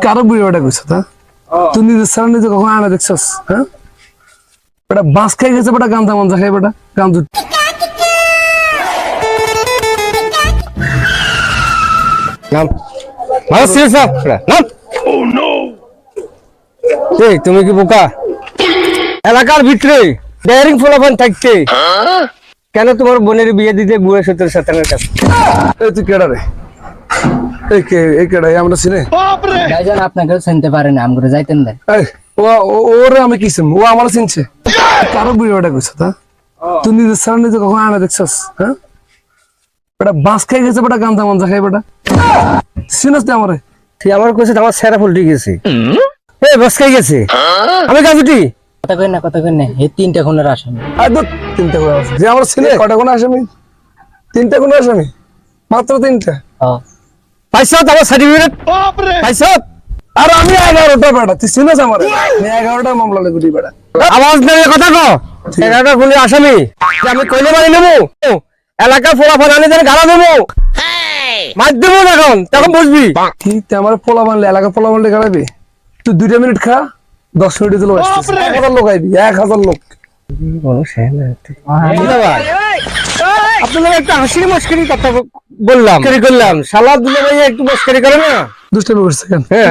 কারো বুড়ি ওটা কইছ তা তুই নিজের সারা নিজে কখন আনা দেখছস হ্যাঁ বেটা বাস খাই গেছে বেটা গান্দা মাঞ্জা খাই বেটা গান্দু নাম ভালো ছিল স্যার নাম এই তুমি কি বোকা এলাকার ভিতরে ডেয়ারিং ফলাফল থাকতে কেন তোমার বোনের বিয়ে দিতে গুয়ে সতের শতানের কাছে এই তুই কেডা রে এই কেডা আমরা চিনি ভাইজান আপনাকেও চিনতে পারে না আমগুলো যাইতেন দেন এই ওরে আমি কি চিনি ও আমার চিনছে কারো বুড়ি ওটা কইছ তা তুই নিজের সারা নিজে কখন আনা দেখছস হ্যাঁ বেটা বাস খাই গেছে বেটা গান্দা মাঞ্জা খাই বেটা চিনস তুই আমারে তুই আমার কাছে আমার সেরা ফুলটি গেছে এই বস খাই গেছে আমি কাজুটি কথা কই না এই তিনটা খুনের আসামি আর দূর তিনটা করে আছে যে আমার চিনে কটা কোন আসামি তিনটা কোন আসামি মাত্র তিনটা পাইছো আমার সার্টিফিকেট পাইছো আর আমি 11টা বেটা তুই চিনস আমারে আমি 11টা মামলা লেগুটি বেটা আওয়াজ দিয়ে কথা কো এগারোটা খুনি আসামি যে আমি কইলে বাড়ি নেবো এলাকার ফলাফল আনি যেন গাড়া দেবো মার দেবো তখন বুঝবি ঠিক আমার পোলা বানলে এলাকা পোলা বানলে গাড়াবি তুই 2 মিনিট খা 10 মিনিটে চলে আসছিস 1000 লোক আইবি 1000 লোক আপনাদের একটা হাসির মস্করি কথা বললাম করলাম শালা দুলে ভাই একটু মস্করি করে না দুষ্টামি করছে কেন হ্যাঁ